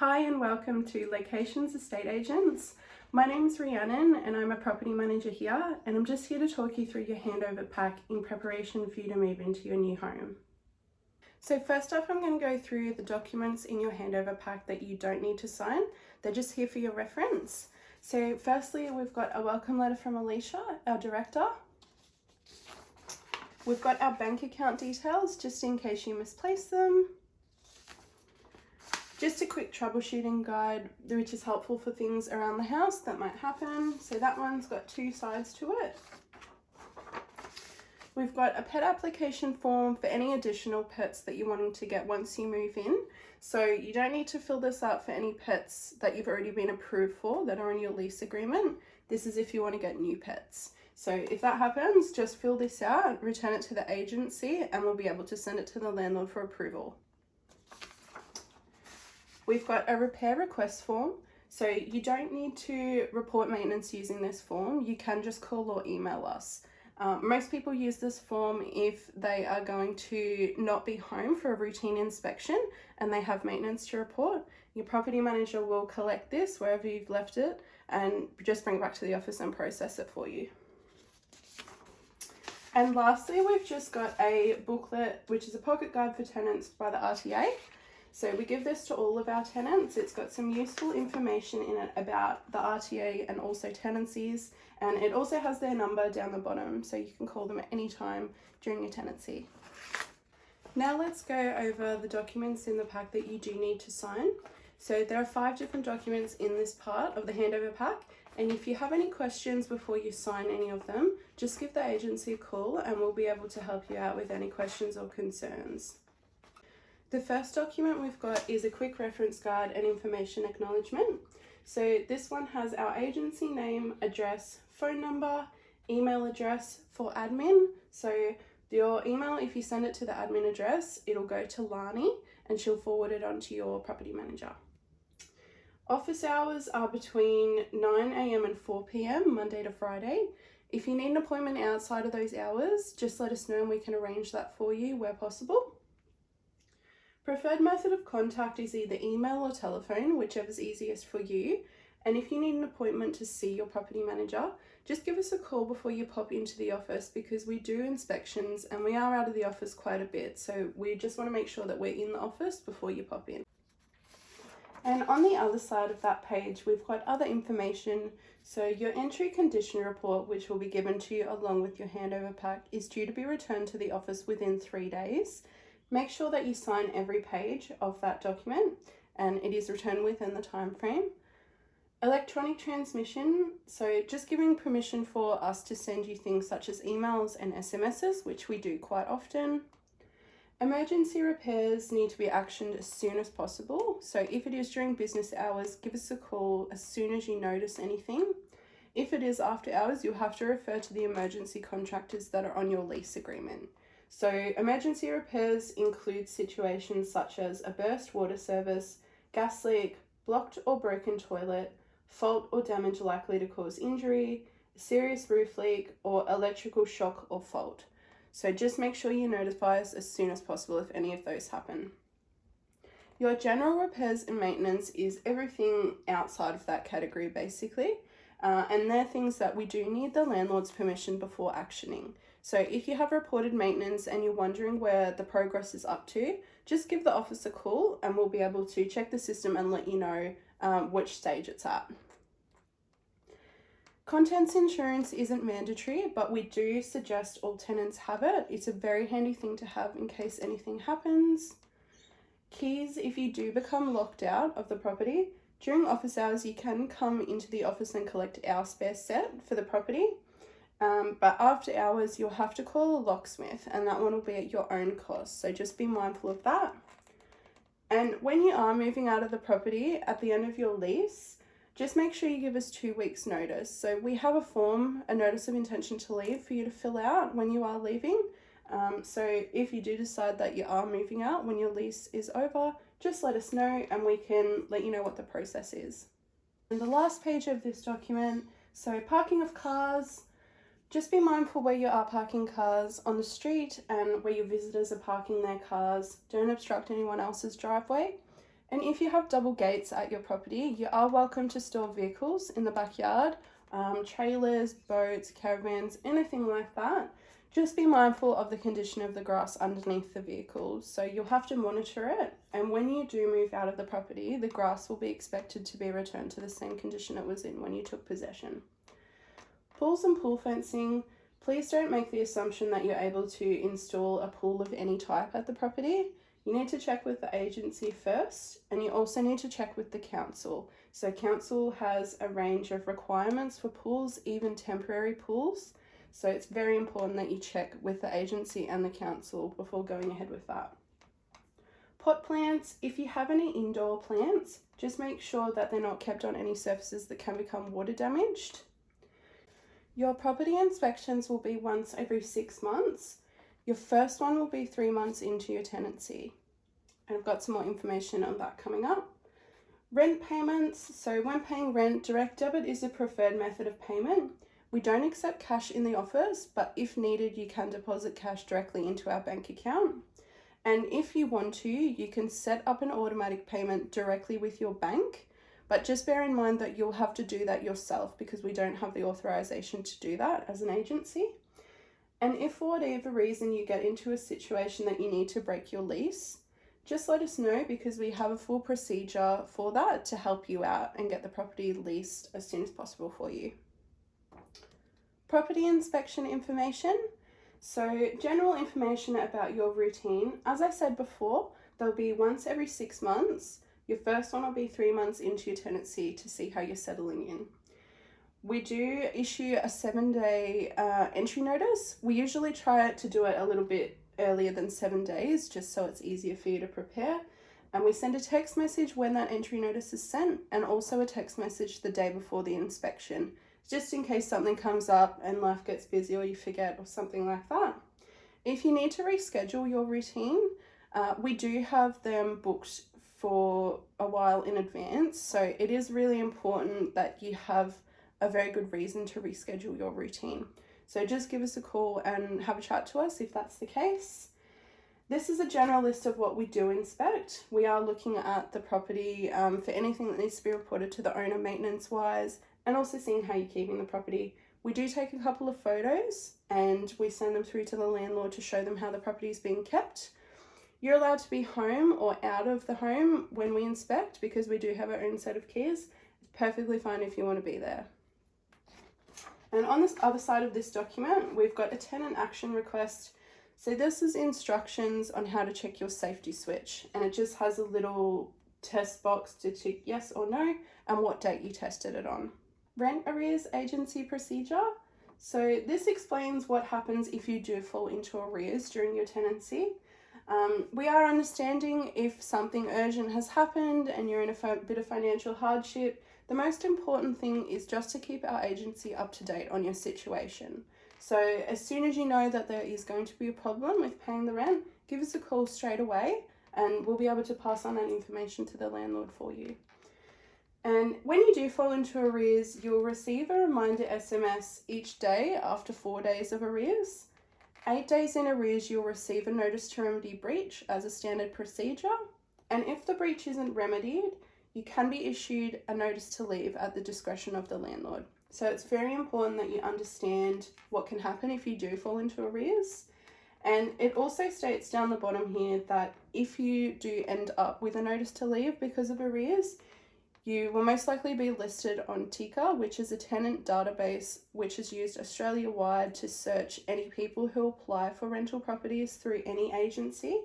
Hi and welcome to Locations Estate Agents. My name is Rhiannon and I'm a property manager here, and I'm just here to talk you through your handover pack in preparation for you to move into your new home. So first up, I'm going to go through the documents in your handover pack that you don't need to sign. They're just here for your reference. So firstly, we've got a welcome letter from Alicia, our director. We've got our bank account details just in case you misplace them. Just a quick troubleshooting guide, which is helpful for things around the house that might happen. So that one's got two sides to it. We've got a pet application form for any additional pets that you're wanting to get once you move in. So you don't need to fill this out for any pets that you've already been approved for that are on your lease agreement. This is if you want to get new pets. So if that happens, just fill this out, return it to the agency, and we'll be able to send it to the landlord for approval. We've got a repair request form, so you don't need to report maintenance using this form. You can just call or email us. Most people use this form if they are going to not be home for a routine inspection and they have maintenance to report. Your property manager will collect this wherever you've left it and just bring it back to the office and process it for you. And lastly, we've just got a booklet, which is a pocket guide for tenants by the RTA. So we give this to all of our tenants. It's got some useful information in it about the RTA and also tenancies, and it also has their number down the bottom, so you can call them at any time during your tenancy. Now let's go over the documents in the pack that you do need to sign. So there are 5 different documents in this part of the handover pack, and if you have any questions before you sign any of them, just give the agency a call and we'll be able to help you out with any questions or concerns. The first document we've got is a quick reference guide and information acknowledgement. So this one has our agency name, address, phone number, email address for admin. So your email, if you send it to the admin address, it'll go to Lani and she'll forward it on to your property manager. Office hours are between 9 a.m. and 4 p.m. Monday to Friday. If you need an appointment outside of those hours, just let us know and we can arrange that for you where possible. Preferred method of contact is either email or telephone, whichever's easiest for you. And if you need an appointment to see your property manager, just give us a call before you pop into the office, because we do inspections and we are out of the office quite a bit. So we just want to make sure that we're in the office before you pop in. And on the other side of that page, we've got other information. So your entry condition report, which will be given to you along with your handover pack, is due to be returned to the office within 3 days. Make sure that you sign every page of that document and it is returned within the time frame. Electronic transmission, so just giving permission for us to send you things such as emails and SMSs, which we do quite often. Emergency repairs need to be actioned as soon as possible. So if it is during business hours, give us a call as soon as you notice anything. If it is after hours, you'll have to refer to the emergency contractors that are on your lease agreement. So emergency repairs include situations such as a burst water service, gas leak, blocked or broken toilet, fault or damage likely to cause injury, serious roof leak, or electrical shock or fault. So just make sure you notify us as soon as possible if any of those happen. Your general repairs and maintenance is everything outside of that category basically. And they're things that we do need the landlord's permission before actioning. So if you have reported maintenance and you're wondering where the progress is up to, just give the office a call and we'll be able to check the system and let you know which stage it's at. Contents insurance isn't mandatory, but we do suggest all tenants have it. It's a very handy thing to have in case anything happens. Keys, if you do become locked out of the property, during office hours you can come into the office and collect our spare set for the property. But after hours, you'll have to call a locksmith and that one will be at your own cost. So just be mindful of that. And when you are moving out of the property at the end of your lease, just make sure you give us 2 weeks notice. So we have a form, a notice of intention to leave for you to fill out when you are leaving. So if you do decide that you are moving out when your lease is over, just let us know and we can let you know what the process is. And the last page of this document, so parking of cars. Just be mindful where you are parking cars on the street and where your visitors are parking their cars. Don't obstruct anyone else's driveway. And if you have double gates at your property, you are welcome to store vehicles in the backyard, trailers, boats, caravans, anything like that. Just be mindful of the condition of the grass underneath the vehicles. So you'll have to monitor it. And when you do move out of the property, the grass will be expected to be returned to the same condition it was in when you took possession. Pools and pool fencing. Please don't make the assumption that you're able to install a pool of any type at the property. You need to check with the agency first, and you also need to check with the council. So council has a range of requirements for pools, even temporary pools. So it's very important that you check with the agency and the council before going ahead with that. Pot plants, if you have any indoor plants, just make sure that they're not kept on any surfaces that can become water damaged. Your property inspections will be once every 6 months. Your first one will be 3 months into your tenancy. And I've got some more information on that coming up. Rent payments. So when paying rent, direct debit is a preferred method of payment. We don't accept cash in the office, but if needed, you can deposit cash directly into our bank account. And if you want to, you can set up an automatic payment directly with your bank, but just bear in mind that you'll have to do that yourself because we don't have the authorization to do that as an agency. And if for whatever reason you get into a situation that you need to break your lease, just let us know because we have a full procedure for that to help you out and get the property leased as soon as possible for you. Property inspection information. So general information about your routine. As I said before, there'll be once every 6 months. Your first one will be 3 months into your tenancy to see how you're settling in. We do issue a 7-day entry notice. We usually try to do it a little bit earlier than 7 days, just so it's easier for you to prepare. And we send a text message when that entry notice is sent, and also a text message the day before the inspection, just in case something comes up and life gets busy or you forget or something like that. If you need to reschedule your routine, we do have them booked for a while in advance. So it is really important that you have a very good reason to reschedule your routine. So just give us a call and have a chat to us if that's the case. This is a general list of what we do inspect. We are looking at the property for anything that needs to be reported to the owner maintenance-wise, and also seeing how you're keeping the property. We do take a couple of photos and we send them through to the landlord to show them how the property is being kept. You're allowed to be home or out of the home when we inspect because we do have our own set of keys. It's perfectly fine if you want to be there. And on this other side of this document, we've got a tenant action request. So this is instructions on how to check your safety switch, and it just has a little test box to tick yes or no and what date you tested it on. Rent arrears agency procedure. So this explains what happens if you do fall into arrears during your tenancy. We are understanding if something urgent has happened and you're in a bit of financial hardship. The most important thing is just to keep our agency up to date on your situation. So as soon as you know that there is going to be a problem with paying the rent, give us a call straight away and we'll be able to pass on that information to the landlord for you. And when you do fall into arrears, you'll receive a reminder SMS each day after 4 days of arrears. 8 days in arrears, you'll receive a notice to remedy breach as a standard procedure. And if the breach isn't remedied, you can be issued a notice to leave at the discretion of the landlord. So it's very important that you understand what can happen if you do fall into arrears. And it also states down the bottom here that if you do end up with a notice to leave because of arrears, you will most likely be listed on TICA, which is a tenant database which is used Australia-wide to search any people who apply for rental properties through any agency.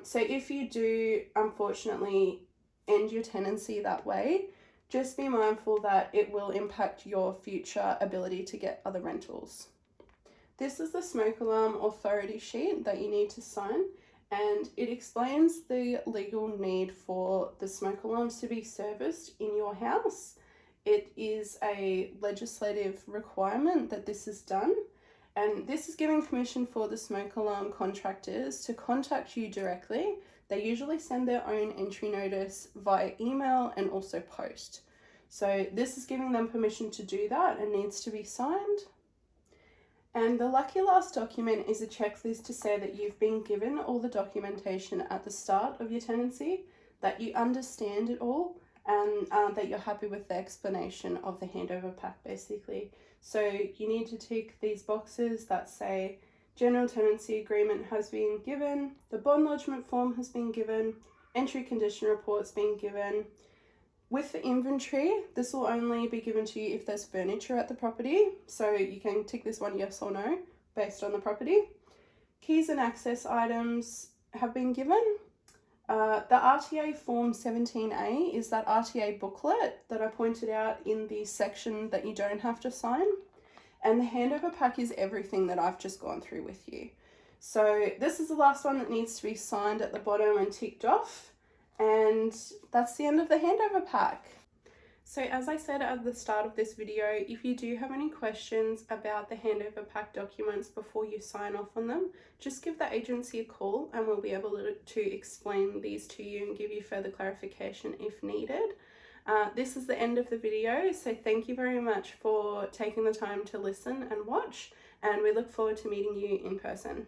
So if you do, unfortunately, end your tenancy that way, just be mindful that it will impact your future ability to get other rentals. This is the smoke alarm authority sheet that you need to sign, and it explains the legal need for the smoke alarms to be serviced in your house. It is a legislative requirement that this is done, and this is giving permission for the smoke alarm contractors to contact you directly. They usually send their own entry notice via email and also post. So this is giving them permission to do that and needs to be signed. And the lucky last document is a checklist to say that you've been given all the documentation at the start of your tenancy. that you understand it all and that you're happy with the explanation of the handover pack basically. So you need to tick these boxes that say general tenancy agreement has been given, the bond lodgement form has been given, entry condition report's been given. With the inventory, this will only be given to you if there's furniture at the property, so you can tick this one yes or no based on the property. Keys and access items have been given. The RTA form 17A is that RTA booklet that I pointed out in the section that you don't have to sign. And the handover pack is everything that I've just gone through with you. So this is the last one that needs to be signed at the bottom and ticked off. And that's the end of the handover pack. So as I said at the start of this video, if you do have any questions about the handover pack documents before you sign off on them, just give the agency a call and we'll be able to explain these to you and give you further clarification if needed. This is the end of the video, so thank you very much for taking the time to listen and watch, and we look forward to meeting you in person.